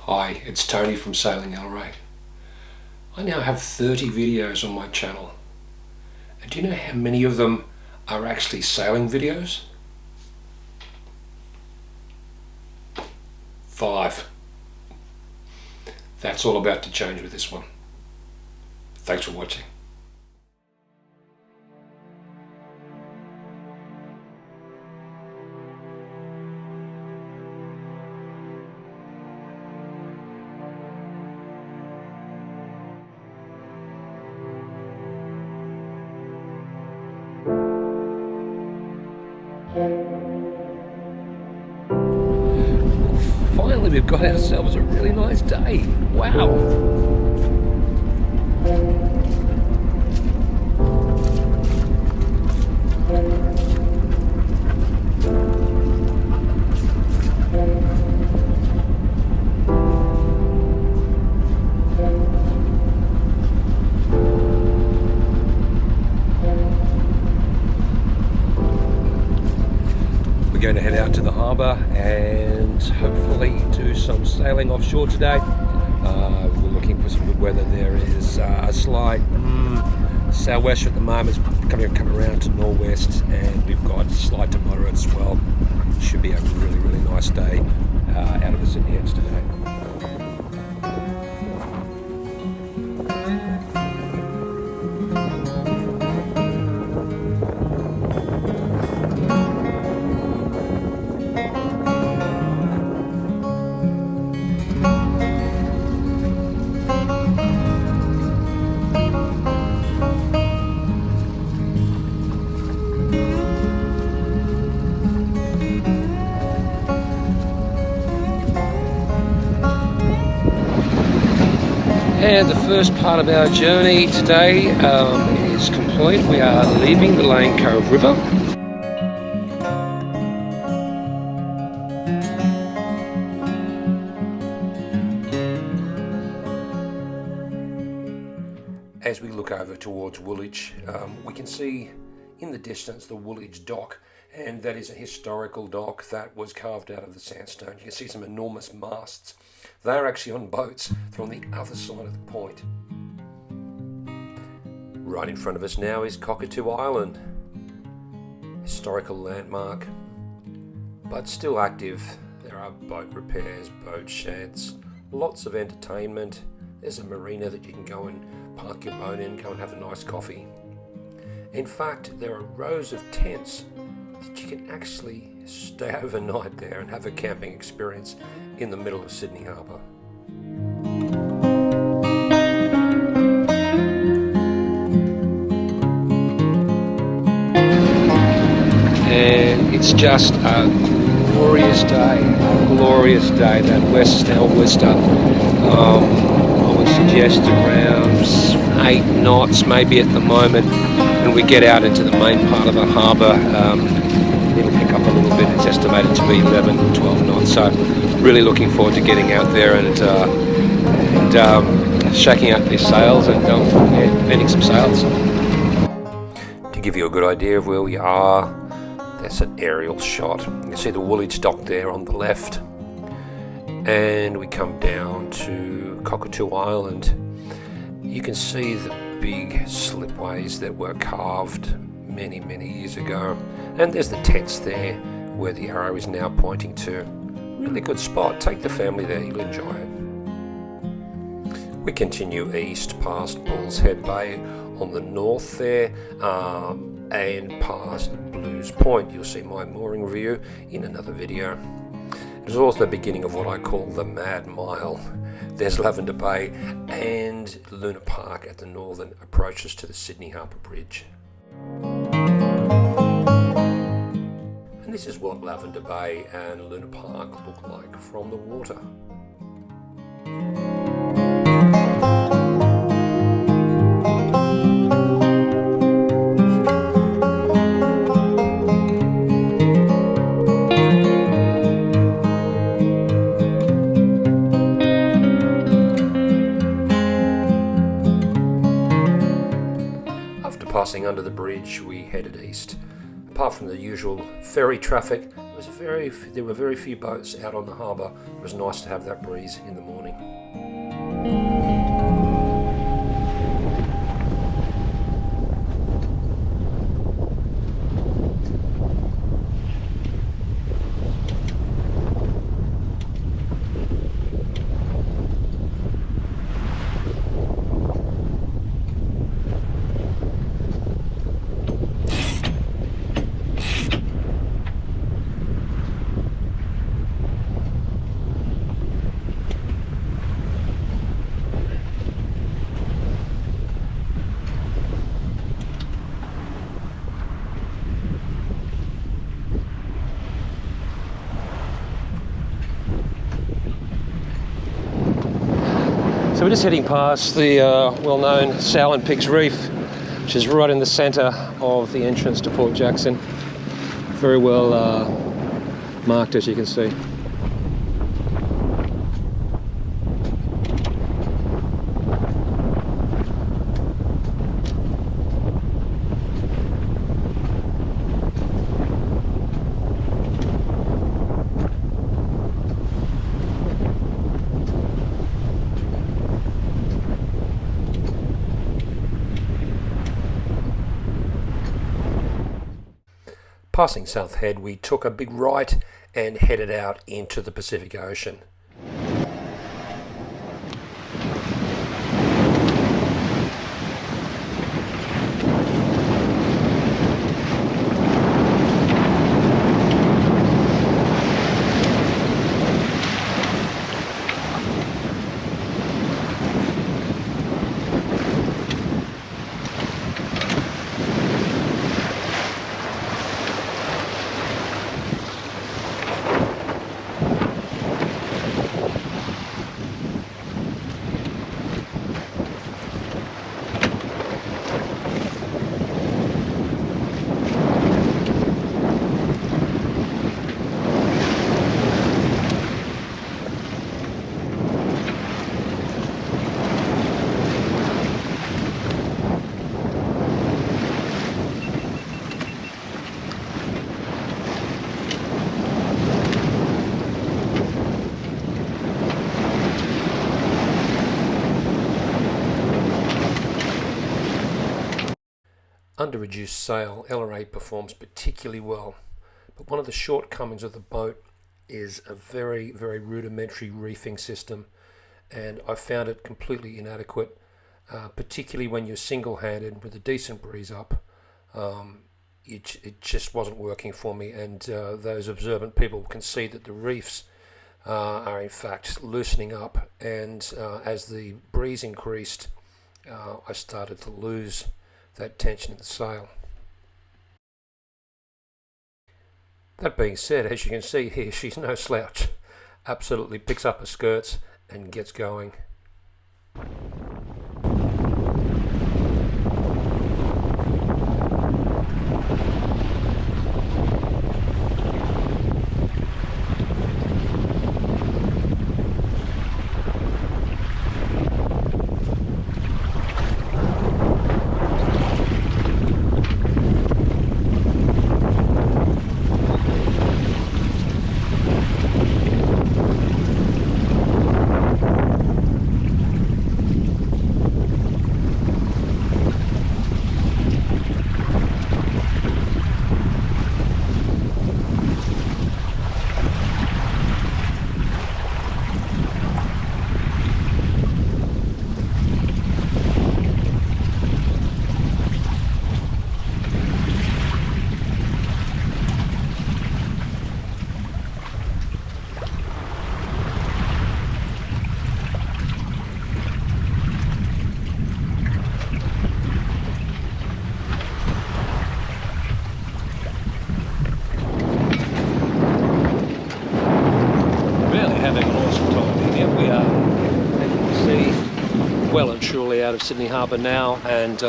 Hi, it's Tony from Sailing Elray. I now have 30 videos on my channel. And do you know how many of them are actually sailing videos? 5. That's all about to change with this one. Thanks for watching. Finally, we've got ourselves a really nice day. Wow. We're going to head out to the harbour and hopefully do some sailing offshore today. We're looking for some good weather. There is a slight southwest at the moment, coming around to northwest, and we've got slight to moderate swell. Should be a really nice day out of the Sydney Heads today. And the first part of our journey today is complete. We are leaving the Lane Cove River. As we look over towards Woolwich, we can see in the distance the Woolwich Dock, and that is a historical dock that was carved out of the sandstone. You can see some enormous masts. They're actually on boats. They're on the other side of the point. Right in front of us now is Cockatoo Island. Historical landmark, but still active. There are boat repairs, boat sheds, lots of entertainment. There's a marina that you can go and park your boat in, go and have a nice coffee. In fact, there are rows of tents that you can actually stay overnight there and have a camping experience in the middle of Sydney Harbour. And it's just a glorious day, that west southwester. I would suggest around 8 knots maybe at the moment. When we get out into the main part of the harbour, it'll pick up a little bit. It's estimated to be 11 or 12 knots. So really looking forward to getting out there and shaking out these sails and bending some sails. To give you a good idea of where we are, that's an aerial shot. You can see the Woolwich Dock there on the left, and we come down to Cockatoo Island. You can see the big slipways that were carved many years ago, and there's the tents there where the arrow is now pointing to. Really good spot. Take the family there, you'll enjoy it. We continue east past Bull's Head Bay on the north there, and past Blues Point. You'll see my mooring review in another video. It is also the beginning of what I call the Mad Mile. There's Lavender Bay and Luna Park at the northern approaches to the Sydney Harbour Bridge. And this is what Lavender Bay and Luna Park look like from the water. Passing under the bridge, we headed east. Apart from the usual ferry traffic, There were very few boats out on the harbour. It was nice to have that breeze in the morning. So we're just heading past the well-known Sow and Pigs Reef, which is right in the centre of the entrance to Port Jackson. Very well marked, as you can see. Passing South Head, we took a big right and headed out into the Pacific Ocean. Under reduced sail, LRA performs particularly well, but one of the shortcomings of the boat is a very, very rudimentary reefing system, and I found it completely inadequate, particularly when you're single-handed with a decent breeze up. It just wasn't working for me, and those observant people can see that the reefs are in fact loosening up, and as the breeze increased, I started to lose that tension in the sail. That being said, as you can see here, she's no slouch. Absolutely picks up her skirts and gets going. Well and truly out of Sydney Harbour now, and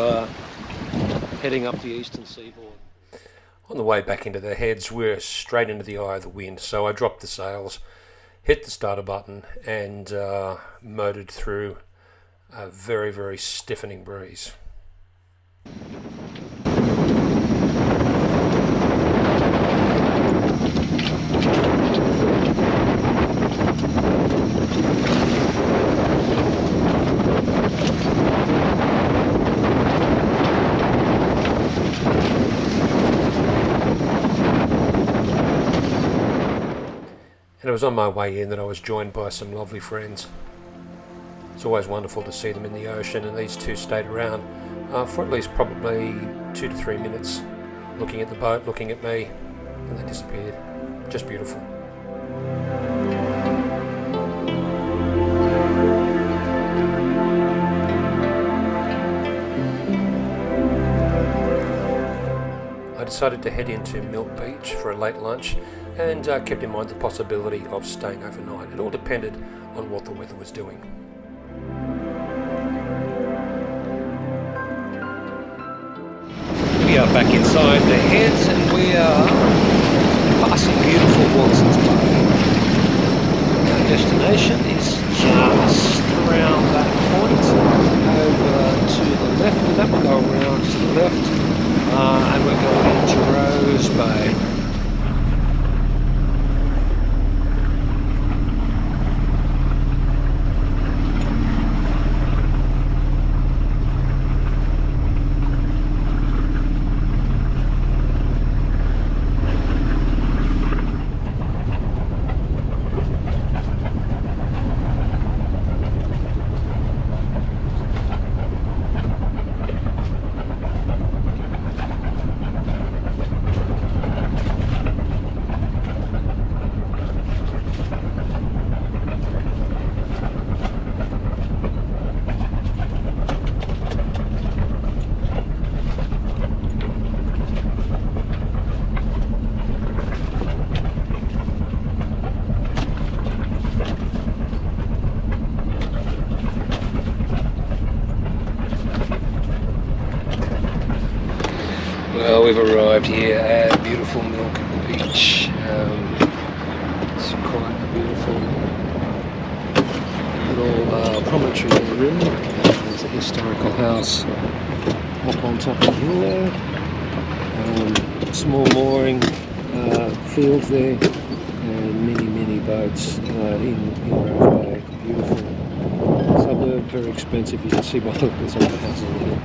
heading up the eastern seaboard. On the way back into the heads, we're straight into the eye of the wind, so I dropped the sails, hit the starter button, and motored through a very, very stiffening breeze. was on my way in that I was joined by some lovely friends. It's always wonderful to see them in the ocean, and these two stayed around for at least probably 2 to 3 minutes, looking at the boat, looking at me, and they disappeared. Just beautiful. I decided to head into Milk Beach for a late lunch and kept in mind the possibility of staying overnight. It all depended on what the weather was doing. We are back inside the Heads and we are passing beautiful Watson's Bay. Our destination is just around that point, over to the left, and that will go around to the left. And we're going into Rose Bay. Well, we've arrived here at beautiful Milk Beach. It's quite a beautiful little promontory rim. There's a historical house up on top of the hill there. Small mooring field there, and many boats in Rose Bay. Beautiful suburb, very expensive. You can see by the look at some of the houses here.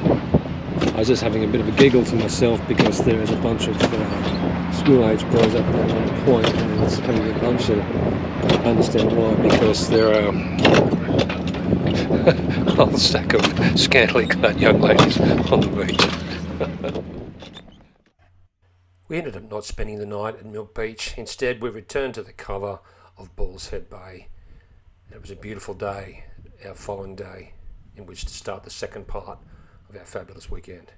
I was just having a bit of a giggle to myself because there is a bunch of school-age boys up there on the point, and it's having a bunch of, I understand why, because there are a whole stack of scantily clad young ladies on the beach. We ended up not spending the night at Milk Beach. Instead, we returned to the cover of Bull's Head Bay. It was a beautiful day, our following day, in which to start the second part of our fabulous weekend.